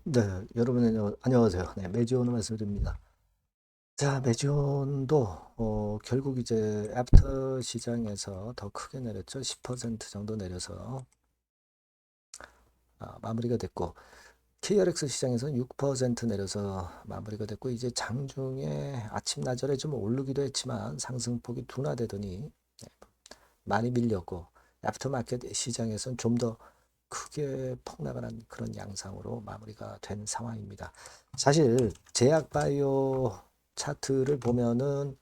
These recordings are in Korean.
네, 여러분 안녕하세요. 네, 매지온을 말씀드립니다. 자, 매지온도 결국 이제 애프터 시장에서 더 크게 내렸죠. 10% 정도 내려서 마무리가 됐고, KRX 시장에서는 6% 내려서 마무리가 됐고, 이제 장중에 아침 나절에 좀 오르기도 했지만 상승폭이 둔화되더니 많이 밀렸고, 애프터마켓 시장에서는 좀 더 크게 폭락을 한 그런 양상으로 마무리가 된 상황입니다. 사실 제약바이오 차트를 보면은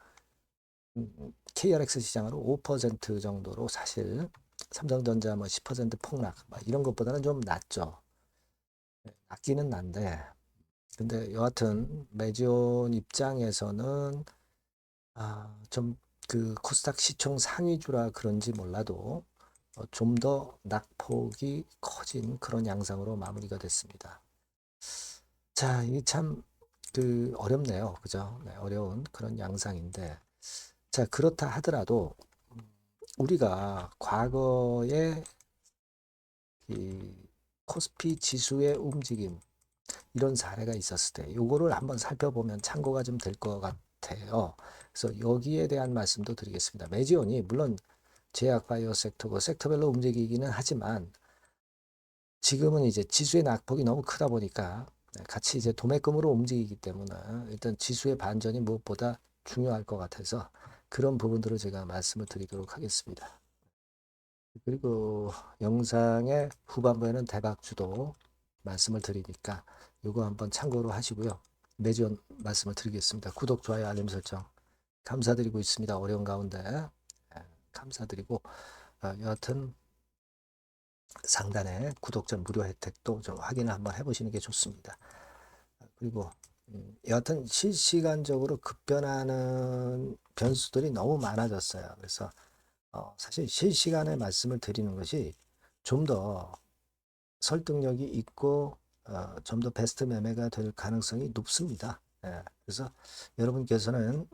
KRX 시장으로 5% 정도로 사실 삼성전자 뭐 10% 폭락 이런 것보다는 좀 낮죠. 낮기는 난데 근데 여하튼 메지온 입장에서는 좀 그 코스닥 시총 상위주라 그런지 몰라도 좀 더 낙폭이 커진 그런 양상으로 마무리가 됐습니다. 자, 이게 참 그 어렵네요. 그죠? 네, 어려운 그런 양상인데. 자, 그렇다 하더라도 우리가 과거에 이 코스피 지수의 움직임 이런 사례가 있었을 때 요거를 한번 살펴보면 참고가 좀 될 것 같아요. 그래서 여기에 대한 말씀도 드리겠습니다. 매지온이 물론 제약 바이오 섹터고 섹터별로 움직이기는 하지만 지금은 이제 지수의 낙폭이 너무 크다 보니까 같이 이제 도매금으로 움직이기 때문에 일단 지수의 반전이 무엇보다 중요할 것 같아서 그런 부분들을 제가 말씀을 드리도록 하겠습니다. 그리고 영상의 후반부에는 대박주도 말씀을 드리니까 이거 한번 참고로 하시고요. 매주 말씀을 드리겠습니다. 구독, 좋아요, 알림 설정 감사드리고 있습니다. 어려운 가운데 감사드리고 여하튼 상단에 구독자 무료 혜택도 좀 확인을 한번 해보시는 게 좋습니다. 그리고 여하튼 실시간적으로 급변하는 변수들이 너무 많아졌어요. 그래서 사실 실시간에 말씀을 드리는 것이 좀 더 설득력이 있고 좀 더 베스트 매매가 될 가능성이 높습니다. 예, 그래서 여러분께서는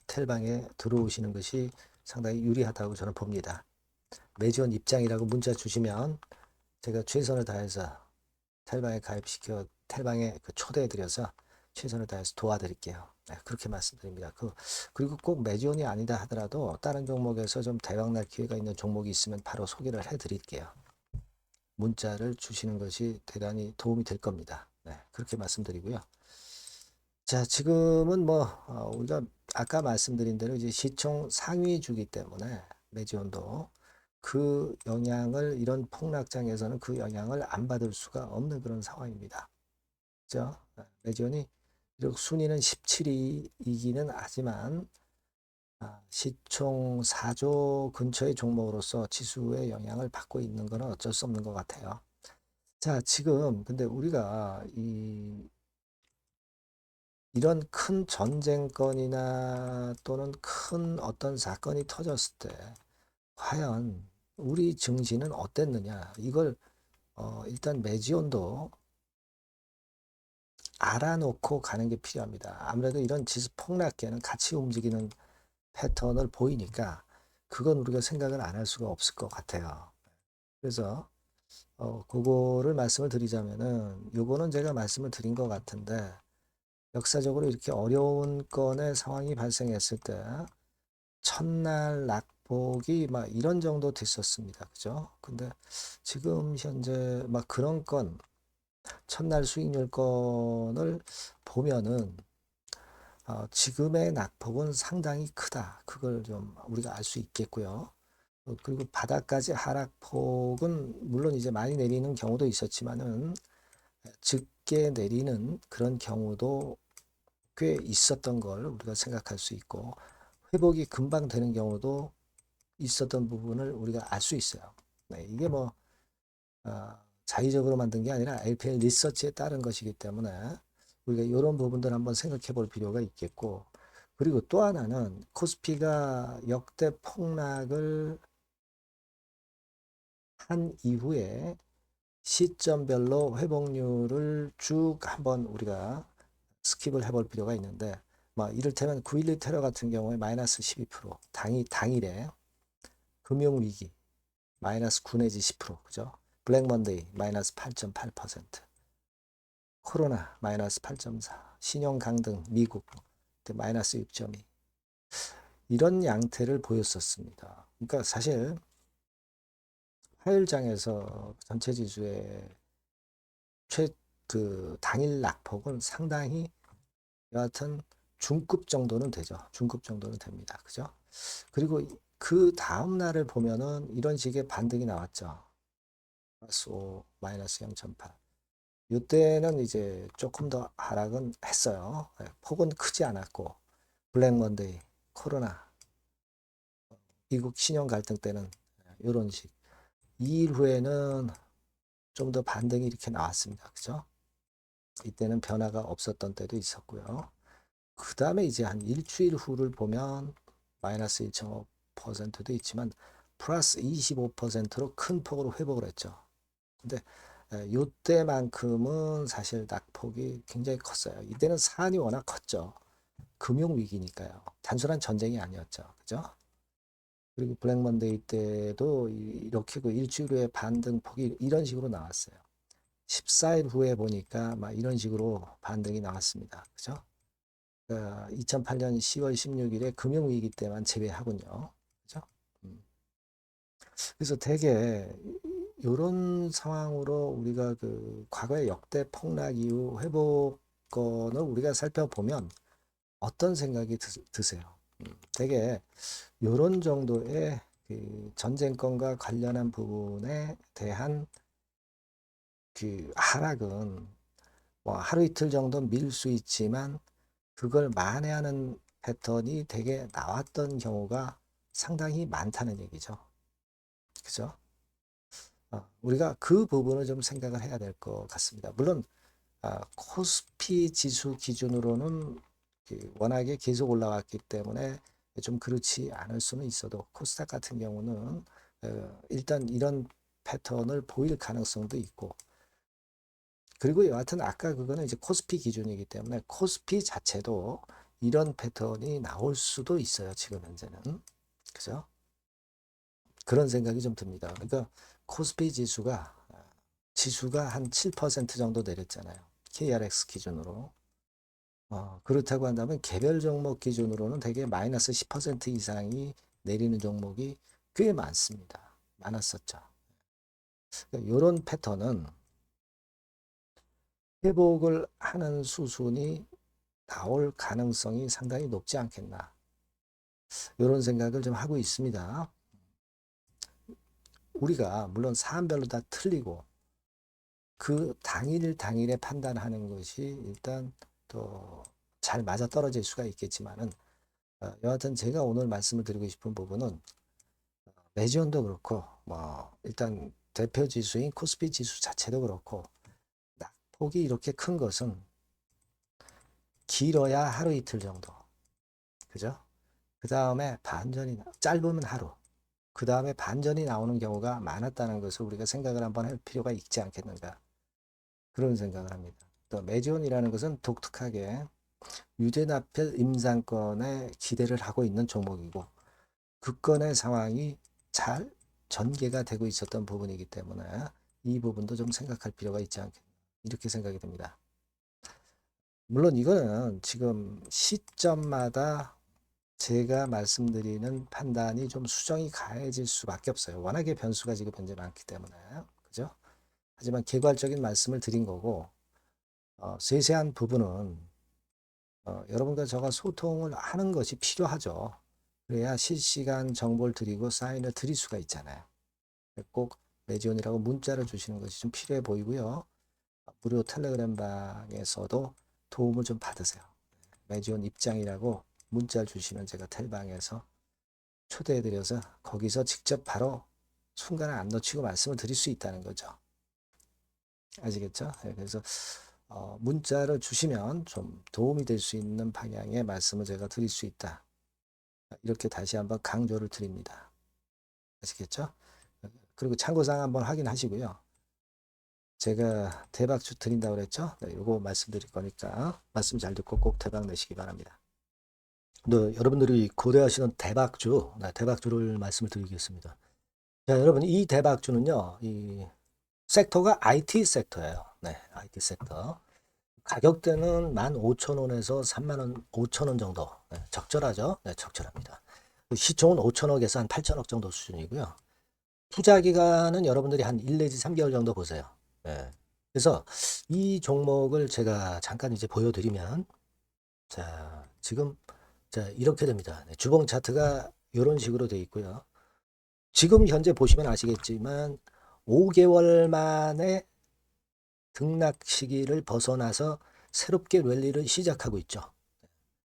텔방에 들어오시는 것이 상당히 유리하다고 저는 봅니다. 매지원 입장이라고 문자 주시면 제가 최선을 다해서 텔방에 가입시켜 텔방에 그 초대해드려서 최선을 다해서 도와드릴게요. 네, 그렇게 말씀드립니다. 그리고 꼭 매지온이 아니다 하더라도 다른 종목에서 좀 대박날 기회가 있는 종목이 있으면 바로 소개를 해드릴게요. 문자를 주시는 것이 대단히 도움이 될 겁니다. 네, 그렇게 말씀드리고요. 자, 지금은 뭐 우리가 아까 말씀드린 대로 이제 시총 상위주기 때문에 매지온도 그 영향을 이런 폭락장에서는 그 영향을 안 받을 수가 없는 그런 상황입니다. 그죠? 매지온이 비록 순위는 17위이기는 하지만 시총 4조 근처의 종목으로서 지수의 영향을 받고 있는 것은 어쩔 수 없는 것 같아요. 자, 지금 근데 우리가 이런 큰 전쟁건이나 또는 큰 어떤 사건이 터졌을 때 과연 우리 증시는 어땠느냐 이걸 일단 매지온도 알아놓고 가는 게 필요합니다. 아무래도 이런 지수 폭락기에는 같이 움직이는 패턴을 보이니까 그건 우리가 생각을 안 할 수가 없을 것 같아요. 그래서 그거를 말씀을 드리자면은 요거는 제가 말씀을 드린 것 같은데 역사적으로 이렇게 어려운 건의 상황이 발생했을 때 첫날 낙폭이 막 이런 정도 됐었습니다. 그죠? 근데 지금 현재 막 그런 건 첫날 수익률 건을 보면은 지금의 낙폭은 상당히 크다. 그걸 좀 우리가 알 수 있겠고요. 그리고 바닥까지 하락폭은 물론 이제 많이 내리는 경우도 있었지만은 짙게 내리는 그런 경우도 꽤 있었던 걸 우리가 생각할 수 있고 회복이 금방 되는 경우도 있었던 부분을 우리가 알 수 있어요. 네, 이게 뭐 자의적으로 만든 게 아니라 LPL 리서치에 따른 것이기 때문에 우리가 이런 부분들 한번 생각해 볼 필요가 있겠고 그리고 또 하나는 코스피가 역대 폭락을 한 이후에 시점별로 회복률을 쭉 한번 우리가 스킵을 해볼 필요가 있는데 뭐 이를테면 9.12 테러 같은 경우에 마이너스 12% 당일에 금융위기 마이너스 9 내지 10% 그죠? 블랙 먼데이 마이너스 8.8% 코로나 마이너스 8.4, 신용 강등 미국 마이너스 6.2 이런 양태를 보였었습니다. 그러니까 사실 화요일장에서 전체 지수의 그 당일 낙폭은 상당히 여하튼 중급 정도는 되죠. 중급 정도는 됩니다. 그죠? 그리고 그 다음 날을 보면은 이런 식의 반등이 나왔죠. 플러스 5, 마이너스 0.8. 이때는 이제 조금 더 하락은 했어요. 폭은 크지 않았고 블랙 먼데이, 코로나, 미국 신용 갈등 때는 이런 식. 2일 후에는 좀 더 반등이 이렇게 나왔습니다. 그죠? 이때는 변화가 없었던 때도 있었고요. 그 다음에 이제 한 일주일 후를 보면 마이너스 1.5%도 있지만 플러스 25%로 큰 폭으로 회복을 했죠. 근데 이때만큼은 사실 낙폭이 굉장히 컸어요. 이때는 사안이 워낙 컸죠. 금융위기니까요. 단순한 전쟁이 아니었죠. 그죠? 그리고 블랙 먼데이 때도 이렇게 그 일주일 후에 반등폭이 이런 식으로 나왔어요. 14일 후에 보니까 막 이런 식으로 반등이 나왔습니다. 그죠? 2008년 10월 16일에 금융위기 때만 제외하군요. 그죠? 음. 그래서 되게 이런 상황으로 우리가 그 과거의 역대 폭락 이후 회복권을 우리가 살펴보면 어떤 생각이 드세요? 되게 이런 정도의 그 전쟁권과 관련한 부분에 대한 그 하락은 뭐 하루 이틀 정도 밀 수 있지만 그걸 만회하는 패턴이 되게 나왔던 경우가 상당히 많다는 얘기죠. 그죠? 우리가 그 부분을 좀 생각을 해야 될 것 같습니다. 물론 코스피 지수 기준으로는 워낙에 계속 올라왔기 때문에 좀 그렇지 않을 수는 있어도 코스닥 같은 경우는 일단 이런 패턴을 보일 가능성도 있고 그리고 여하튼 아까 그거는 이제 코스피 기준이기 때문에 코스피 자체도 이런 패턴이 나올 수도 있어요. 지금 현재는. 그죠? 그런 생각이 좀 듭니다. 그러니까 코스피 지수가 한 7% 정도 내렸잖아요. KRX 기준으로. 그렇다고 한다면 개별 종목 기준으로는 대개 마이너스 10% 이상이 내리는 종목이 꽤 많습니다. 많았었죠. 그러니까 이런 패턴은 회복을 하는 수순이 나올 가능성이 상당히 높지 않겠나. 이런 생각을 좀 하고 있습니다. 우리가 물론 사안별로 다 틀리고 그 당일에 판단하는 것이 일단 또 잘 맞아떨어질 수가 있겠지만은 여하튼 제가 오늘 말씀을 드리고 싶은 부분은 매지온도 그렇고 뭐 일단 대표 지수인 코스피 지수 자체도 그렇고 낙폭이 이렇게 큰 것은 길어야 하루 이틀 정도. 그죠? 그 다음에 반전이 짧으면 하루. 그 다음에 반전이 나오는 경우가 많았다는 것을 우리가 생각을 한번 할 필요가 있지 않겠는가. 그런 생각을 합니다. 또 매지온이라는 것은 독특하게 유대나펠 임상권에 기대를 하고 있는 종목이고 그 건의 상황이 잘 전개가 되고 있었던 부분이기 때문에 이 부분도 좀 생각할 필요가 있지 않겠나 이렇게 생각이 듭니다. 물론 이거는 지금 시점마다 제가 말씀드리는 판단이 좀 수정이 가해질 수밖에 없어요. 워낙에 변수가 지금 현재 많기 때문에. 그죠? 하지만 개괄적인 말씀을 드린 거고, 세세한 부분은, 여러분과 저가 소통을 하는 것이 필요하죠. 그래야 실시간 정보를 드리고 사인을 드릴 수가 있잖아요. 꼭 매지온이라고 문자를 주시는 것이 좀 필요해 보이고요. 무료 텔레그램 방에서도 도움을 좀 받으세요. 매지온 입장이라고 문자를 주시면 제가 텔방에서 초대해드려서 거기서 직접 바로 순간에 안 놓치고 말씀을 드릴 수 있다는 거죠. 아시겠죠? 그래서 문자를 주시면 좀 도움이 될 수 있는 방향의 말씀을 제가 드릴 수 있다. 이렇게 다시 한번 강조를 드립니다. 아시겠죠? 그리고 참고사항 한번 확인하시고요. 제가 대박주 드린다고 그랬죠? 네, 이거 말씀드릴 거니까 말씀 잘 듣고 꼭 대박 내시기 바랍니다. 네, 여러분들이 고려하시는 대박주, 네, 대박주를 말씀을 드리겠습니다. 자, 여러분, 이 대박주는요, 이 섹터가 IT 섹터예요. 네, IT 섹터. 가격대는 15,000원에서 35,000원 5,000원 정도. 네, 적절하죠? 네, 적절합니다. 시총은 5천억에서 한 8천억 정도 수준이고요. 투자 기간은 여러분들이 한 1 내지 3개월 정도 보세요. 네. 그래서 이 종목을 제가 잠깐 이제 보여드리면, 자, 지금, 자, 이렇게 됩니다. 네, 주봉 차트가 이런 식으로 되어 있고요. 지금 현재 보시면 아시겠지만, 5개월 만에 등락 시기를 벗어나서 새롭게 랠리를 시작하고 있죠.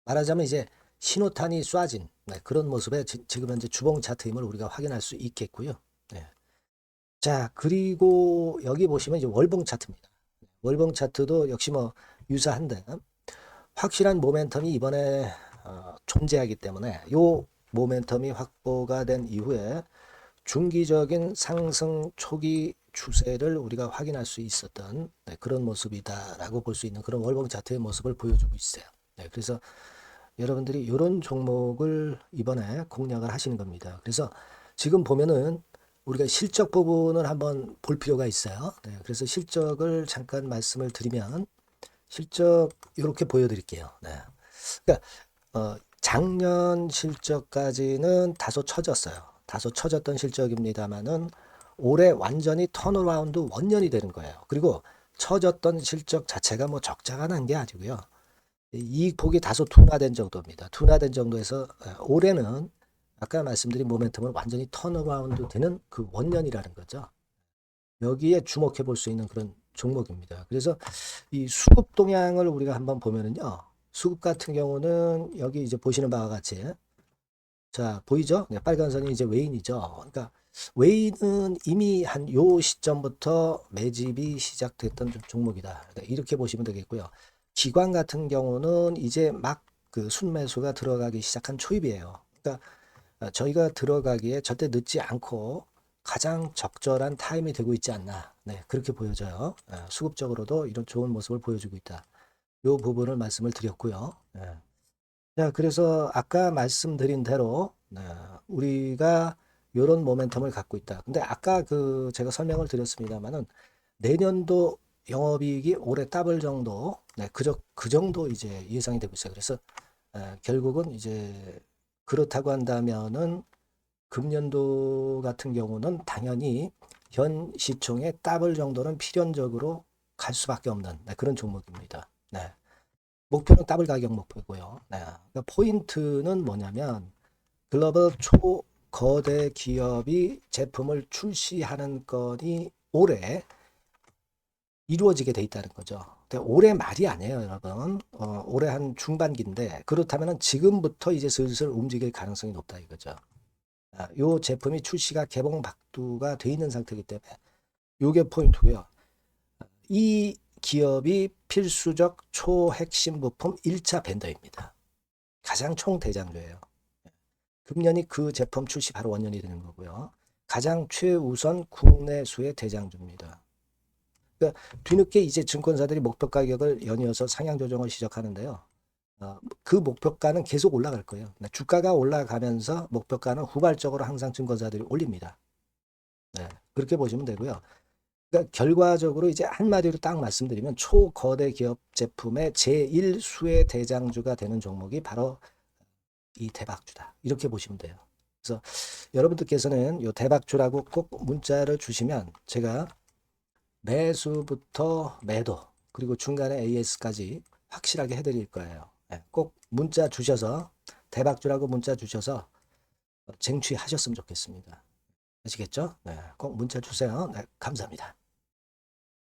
말하자면 이제 신호탄이 쏴진 그런 모습의 지금 현재 주봉 차트임을 우리가 확인할 수 있겠고요. 네. 자, 그리고 여기 보시면 이제 월봉 차트입니다. 월봉 차트도 역시 뭐 유사한데 확실한 모멘텀이 이번에 존재하기 때문에 요 모멘텀이 확보가 된 이후에 중기적인 상승 초기 추세를 우리가 확인할 수 있었던 그런 모습이다라고 볼 수 있는 그런 월봉 차트의 모습을 보여주고 있어요. 네, 그래서 여러분들이 이런 종목을 이번에 공략을 하시는 겁니다. 그래서 지금 보면은 우리가 실적 부분을 한번 볼 필요가 있어요. 네, 그래서 실적을 잠깐 말씀을 드리면 실적 이렇게 보여드릴게요. 네. 그러니까 작년 실적까지는 다소 처졌어요. 다소 처졌던 실적입니다만은 올해 완전히 턴어라운드 원년이 되는 거예요. 그리고 처졌던 실적 자체가 뭐 적자가 난 게 아니고요. 이익폭이 다소 둔화된 정도입니다. 둔화된 정도에서 올해는 아까 말씀드린 모멘텀을 완전히 턴어라운드 되는 그 원년이라는 거죠. 여기에 주목해 볼 수 있는 그런 종목입니다. 그래서 이 수급 동향을 우리가 한번 보면은요. 수급 같은 경우는 여기 이제 보시는 바와 같이 자, 보이죠? 네, 빨간 선이 이제 웨인이죠. 그러니까 웨인은 이미 한 요 시점부터 매집이 시작됐던 종목이다. 네, 이렇게 보시면 되겠고요. 기관 같은 경우는 이제 막 그 순매수가 들어가기 시작한 초입이에요. 그러니까 저희가 들어가기에 절대 늦지 않고 가장 적절한 타임이 되고 있지 않나. 네, 그렇게 보여져요. 수급적으로도 이런 좋은 모습을 보여주고 있다. 요 부분을 말씀을 드렸고요. 네. 자, 그래서 아까 말씀드린 대로 우리가 이런 모멘텀을 갖고 있다. 근데 아까 그 제가 설명을 드렸습니다만은 내년도 영업이익이 올해 더블 정도, 그 정도 이제 예상이 되고 있어요. 그래서 결국은 이제 그렇다고 한다면은 금년도 같은 경우는 당연히 현 시총의 더블 정도는 필연적으로 갈 수밖에 없는 그런 종목입니다. 네. 목표는 더블 가격 목표고요. 네. 그러니까 포인트는 뭐냐면 글로벌 초거대 기업이 제품을 출시하는 건이 올해 이루어지게 돼 있다는 거죠. 올해 말이 아니에요, 여러분. 올해 한 중반기인데 그렇다면 지금부터 이제 슬슬 움직일 가능성이 높다 이거죠. 요 제품이 출시가 개봉 박두가 돼 있는 상태이기 때문에 요게 포인트고요. 이 기업이 필수적 초핵심 부품 1차 벤더입니다. 가장 총대장주예요. 금년이 그 제품 출시 바로 원년이 되는 거고요. 가장 최우선 국내수의 대장주입니다. 그러니까 뒤늦게 이제 증권사들이 목표 가격을 연이어서 상향 조정을 시작하는데요. 그 목표가는 계속 올라갈 거예요. 주가가 올라가면서 목표가는 후발적으로 항상 증권사들이 올립니다. 네, 그렇게 보시면 되고요. 그러니까 결과적으로 이제 한마디로 딱 말씀드리면 초거대 기업 제품의 제1수의 대장주가 되는 종목이 바로 이 대박주다. 이렇게 보시면 돼요. 그래서 여러분들께서는 이 대박주라고 꼭 문자를 주시면 제가 매수부터 매도 그리고 중간에 AS까지 확실하게 해드릴 거예요. 네, 꼭 문자 주셔서 대박주라고 문자 주셔서 쟁취하셨으면 좋겠습니다. 아시겠죠? 네, 꼭 문자 주세요. 네, 감사합니다.